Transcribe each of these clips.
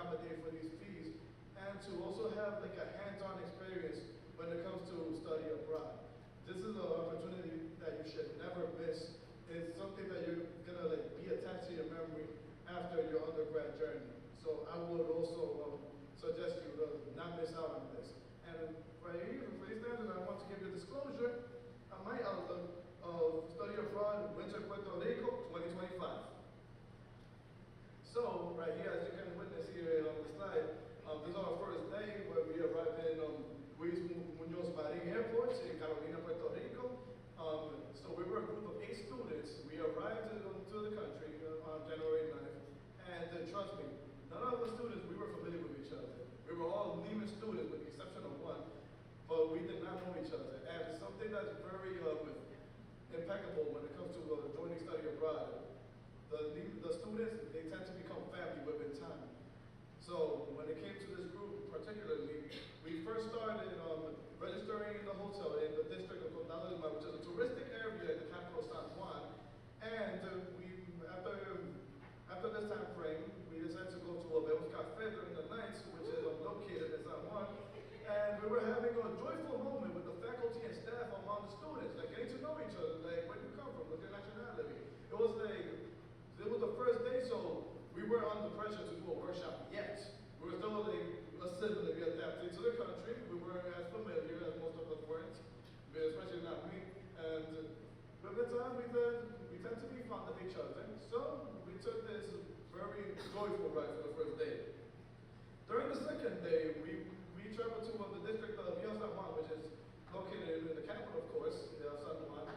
accommodate for these fees, and to also have like a hands-on experience when it comes to study abroad. This is an opportunity that you should never miss. It's something that you're gonna like be attached to your memory after your undergrad journey. So I would also suggest you to not miss out on this. And right here, for these standards, I want to give you a disclosure on my outlook of study abroad, Winter Puerto Rico, 2025. So right here, as you can witness here on the slide, this is our first day where we arrived in Luis Muñoz Marin Airport in Carolina, Puerto Rico. So we were a group of 8 students. We arrived into the country on January 9th, and trust me, none of the students, we were familiar with each other. We were all Lehman students with the exception of one, but we did not know each other. And it's something that's very impeccable when it comes to joining study abroad. The students, they tend to become family within time. So when it came to this group particularly, we first started registering in the hotel in the district of Condado, which is a touristic area in the capital of San Juan. And after this time frame, we decided to go to a Bencosme during the nights, which is located in San Juan. And we were having a joyful moment with the faculty and staff among the students, like getting to know each other, like where do you come from, what's your nationality. It was the first day, so we weren't under pressure to do a workshop yet. We were still assimilating, adapting to the country. We weren't as familiar as most of us weren't, especially not me. And with the time, we tend to be fond of each other. So we took this very joyful ride for the first day. During the second day, we traveled to the district of San Juan, which is located in the capital, of course, San Juan.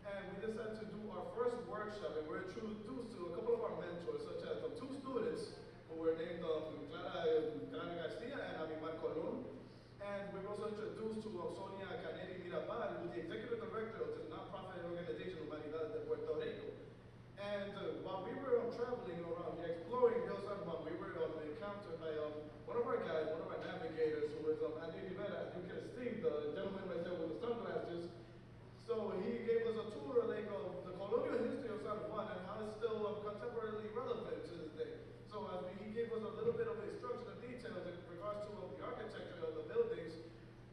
And we decided to do our first workshop, and we were introduced to a couple of our mentors, such as 2 students who were named Clara Garcia and Abimar Colon. And we were also introduced to Sonia Caneri Mirabal, who's the executive director of the nonprofit organization Humanidades de Puerto Rico. And while we were traveling around here, exploring Rio San Juan, we were encountered by one of our guides, one of our navigators, who was Andy Rivera. As you can see, the gentleman right there with the sunglasses. So he gave us a tour like, of the colonial history of San Juan and how it's still contemporarily relevant to this day. So he gave us a little bit of instruction and details in regards to the architecture of the buildings.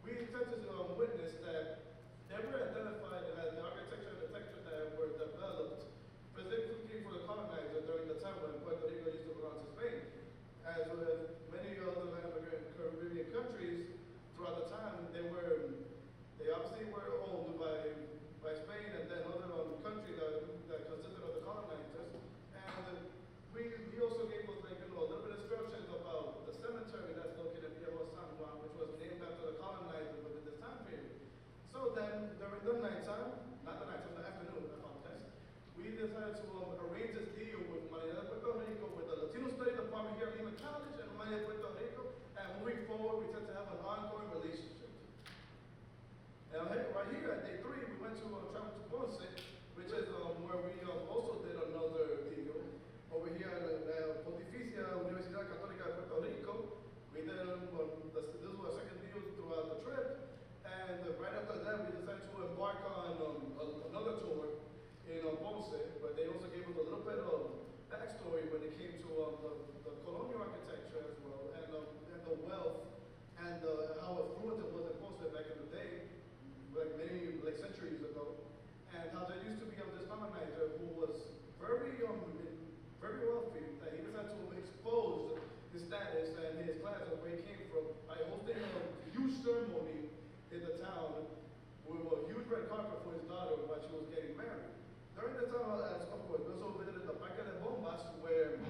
We tend to witness that they were identified as the architecture and the texture that were developed specifically for the colonizer during the time when Puerto Rico used to belong to Spain. As with many other Latin Caribbean countries throughout the time, they obviously were owned by Spain and then other countries that consisted of the colonizers. And he also gave us a little bit of instructions about the cemetery that's located in San Juan, which was named after the colonizers within this time period. So then during the nighttime, not the nighttime, the afternoon, I apologize, we decided to arrange this deal with Humanidades de Puerto Rico, with the Latino Study Department here at Lehman College and Humanidades de Puerto Rico. And moving forward, we tend to have an ongoing relationship. And right here at day 3, we went to travel to Ponce, which is where we also did another deal. Over here at the Pontificia Universidad Católica de Puerto Rico, we did this was our second deal throughout the trip. And right after that, we decided to embark on another tour in Ponce, but they also gave us a little bit of backstory when it came to the colonial architecture as well, and the wealth, and how affluent it was in Ponce back in the day, like centuries ago, and how there used to be this colonizer who was very wealthy, that he decided to expose his status and his class and where he came from by hosting a huge ceremony in the town with a huge red carpet for his daughter while she was getting married. During the time, of course, we also visited the Parque de Bombas, where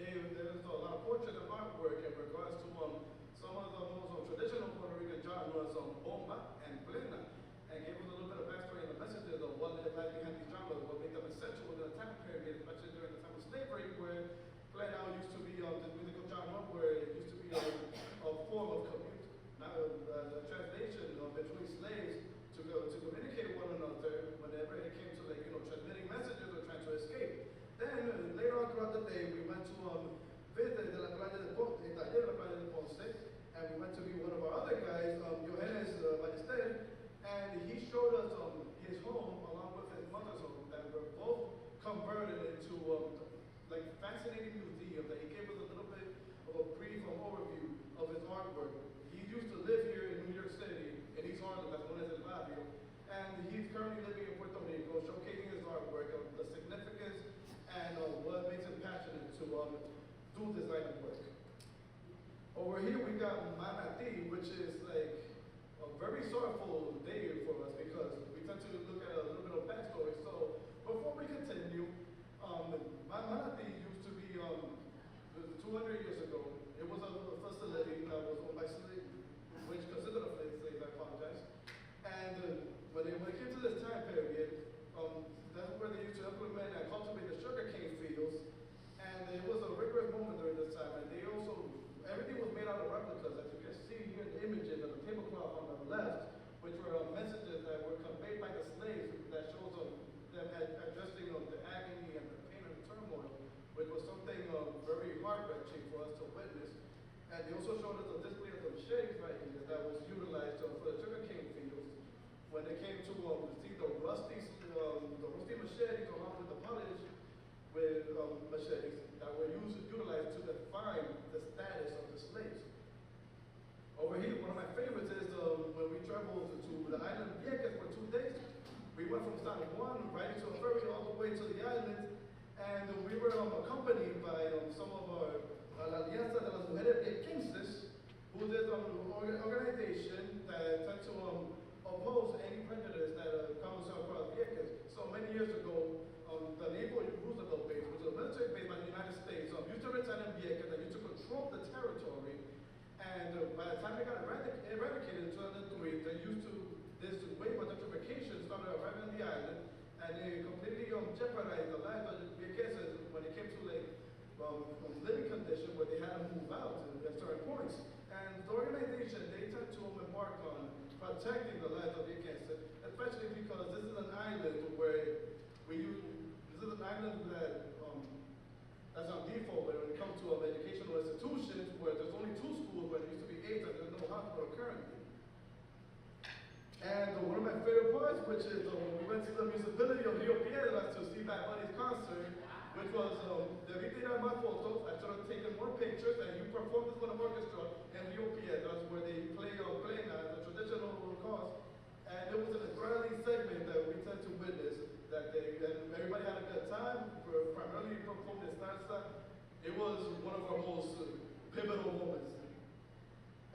there's a lot of portrait and artwork in regards to some of the most traditional Puerto Rican genres on bomba and plena, and gave us a little bit of backstory and the messages of what lies behind these genres, what made them essential in the time period, especially during the time of slavery, where plena used to be this musical genre where it used to be a form of commute, not a translation between slaves to communicate with one another whenever it came to transmitting messages or trying to escape. Then later on throughout the day, we went to visit the Playa de Ponce, and we went to meet one of our other guys, Johannes Ballester, and he showed us his home along with his mother's home that were both converted into fascinating museums. That he gave us a little bit of a brief do this line of work. Over here we got Manatee, which is like a very sorrowful day for us because we tend to look at a little bit of backstory. So before we continue, Manatee used to be 200 years ago. It was a facility that was owned by slaves, which considered of slaves, I apologize. And when it came to this time period, that's where they used to implement and cultivate the sugarcane fields. And it was a rigorous moment during this time. And they also, everything was made out of replicas. As you can see here in the images of the tablecloth on the left, which were messages that were conveyed by the slaves that shows them addressing the agony and the pain and the turmoil, which was something very heart-wrenching for us to witness. And they also showed us a display of the machetes right here that was utilized for the sugarcane fields. When they came to see the rusty machetes along with the polished machetes that were utilized to define the status of the slaves. Over here, one of my favorites is when we traveled to the island of Vieques for 2 days. We went from San Juan, riding to a ferry all the way to the island, and we were accompanied by some of our La Alianza de las Mujeres Viequenses, who is an organization that tends to oppose any prejudice that comes across Vieques. So many years ago, the naval Roosevelt base, which was a military base by the United States, used to return in Vieques and used to control the territory. And by the time they got eradicated in 2003, this wave of gentrification started arriving on the island, and they completely jeopardized the lives of the Viequenses when it came to living condition where they had to move out at certain points. And the organization, they tend to embark on protecting the lives of Viequenses, especially because this is an island where this is an island that's on default when it comes to educational institutions where there's only 2 schools where there used to be 8 and there's no hospital currently. And one of my favorite parts, which is when we went to the municipality of Rio Piedras to see Bad Bunny's concert, which was debí tirar más fotos. I should have taken more pictures, and you performed this with an orchestra in Rio Piedras where they play plena, the traditional cause. And it was an Israeli segment that we tend to witness that day, and everybody had a good time. Primarily performed in salsa. It was one of our most pivotal moments.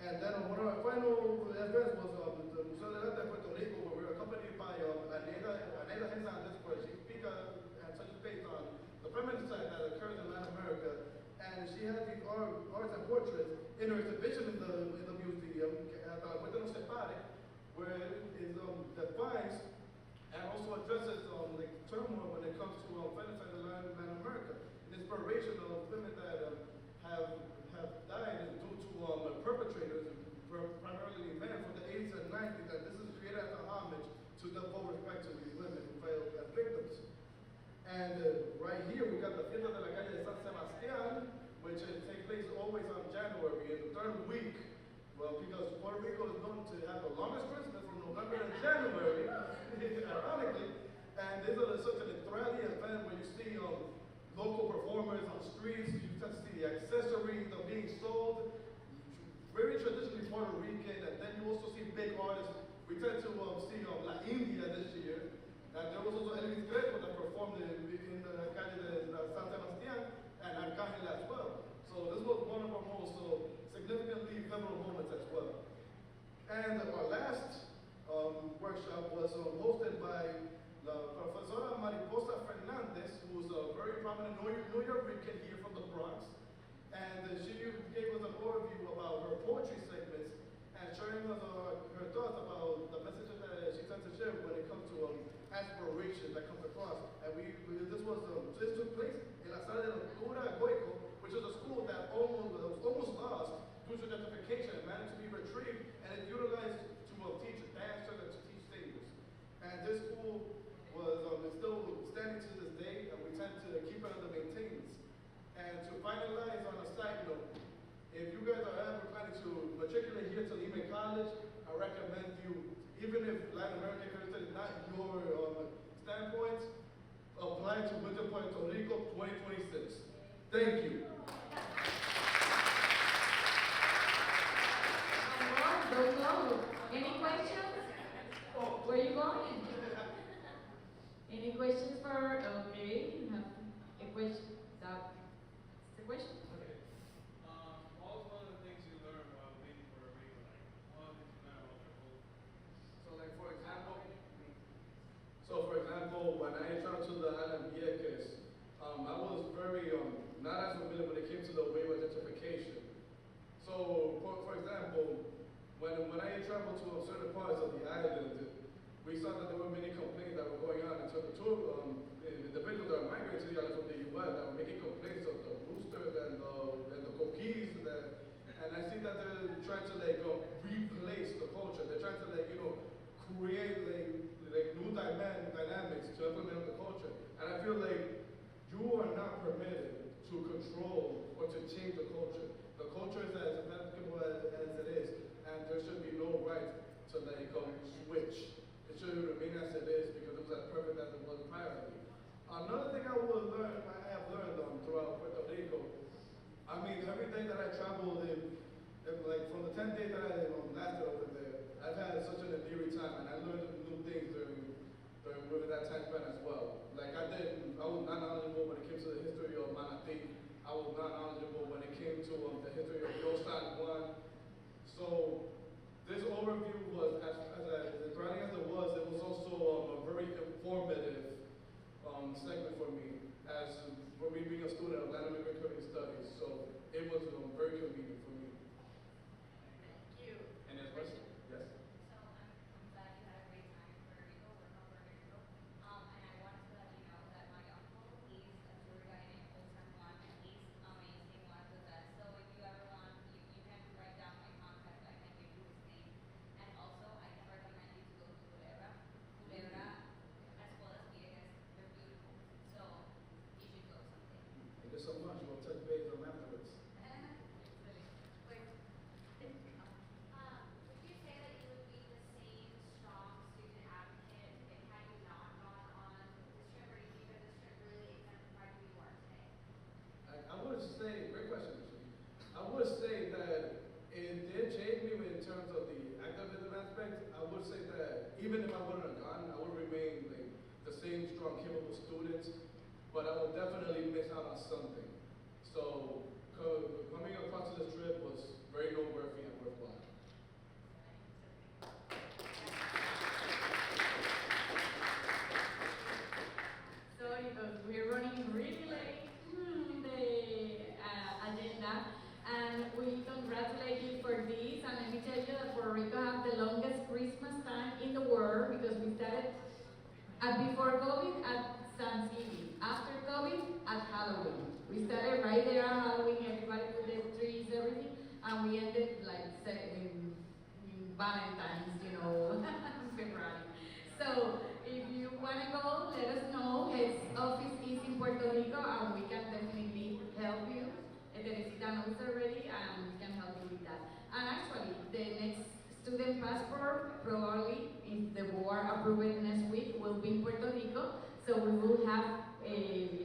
And then one of our final events was the Museo del Arte de Puerto Rico, where we were accompanied by Anela Hernandez, where she speaks and touches base on the feminicide that occurs in Latin America. And she had these arts and portraits in her exhibition in the museum, at La Puerta No Se Pare, where it defines and also addresses the turmoil when it comes to femicide in Latin America. An inspiration of women that have died due to perpetrators, primarily men from the 80s and 90s, and this is created as a homage to the full respect to these women who fell as victims. And right here we got the Fiesta de la Calle de San Sebastián, which takes place always on January in the 3rd week. Well, because Puerto Rico is known to have the longest Christmas from November to January, ironically. And this is such an enthralling event where you see local performers on the streets, you tend to see the accessories that are being sold, very traditionally Puerto Rican, and then you also see big artists. We tend to see La India this year, and there was also Elvis Greco that performed in the Calle de San Sebastián, and Arcángel as well. So this was one of our most significantly pivotal moments as well. And our last workshop was hosted by Professora Mariposa Fernandez, who's a very prominent New Yorker here from the Bronx. And she gave us an overview about her poetry segments and sharing us her thoughts about the messages that she tends to share when it comes to aspiration that comes across. And this took place in La Sala de la Cultura Goico, which is a school that was almost lost due to gentrification and managed to be retrieved, and it's utilized to teach dancers and to teach singers. And this school is still standing to this day, and we tend to keep it under maintenance. And to finalize on a side note, if you guys are ever planning to matriculate here to Lehman College, I recommend you, even if Latin American culture is not your standpoint, apply to Winter Puerto Rico 2026. Thank you. Any questions? Where are you going? Any questions for, okay, you have a question? Is that the question? Okay. example, when I traveled to the island Vieques, I was very not as familiar when it came to the wave identification. So, for example, when I traveled to certain parts of the island, we saw that there were many complaints that were going on in terms of individuals that are migrating to the island from the U.S. that were making complaints of the roosters and the coquis, and I see that they're trying to replace the culture. They're trying to create new dynamics to implement the culture. And I feel like you are not permitted to control or to change the culture. The culture is as applicable as it is, and there should be no right to switch. It should remain as it is because it was as perfect as it was priorly. Another thing I have learned throughout Puerto Rico, I mean, every day that I traveled from the 10 days that I lasted over there, I've had such an endearing time, and I learned new things within that time span as well. I was not knowledgeable when it came to the history of Manatee. I was not knowledgeable when it came to the history of Yo San Juan. So this overview was, as thrilling as it was also a very informative segment for me, for me being a student of Latin American Caribbean Studies. So it was very convenient for me. Thank you. Any other questions? Yes. So I'm glad you had a great time in Puerto Rico, we're from Puerto Rico. And I wanted to let you know that my uncle, he's a tour guide in Old San Juan, and he's amazing, one of the best. So if you ever want, you can write down my contact, I can give you his name. And also, I can recommend you to go to Culebra. Culebra, as well as Vieques, they're beautiful. So you should go someday. Thank you so much. We'll touch base on afterwards. Wait. Would you say that you would be the same strong student advocate had you not gone on this trip, or do you think that this trip really exemplified who you are today? I would say, great question, Michelle. I would say that it did change me in terms of the activism aspect. I would say that even if I wouldn't have gone, I would remain the same strong, capable student, but I would definitely miss out on something. So coming across to this trip was very noteworthy and worthwhile. Sorry, because we're running really late the agenda, and we congratulate you for this. And let me tell you that Puerto Rico have the longest Christmas time in the world because we started before COVID at Thanksgiving, after COVID at Halloween. We started right there at Halloween, everybody put their trees, everything, and we ended in Valentine's, February. So if you want to go, let us know. His office is in Puerto Rico, and we can definitely help you. Teresita knows already, and we can help you with that. And actually, the next student passport, probably, if the board approves it next week, will be in Puerto Rico. So we will have a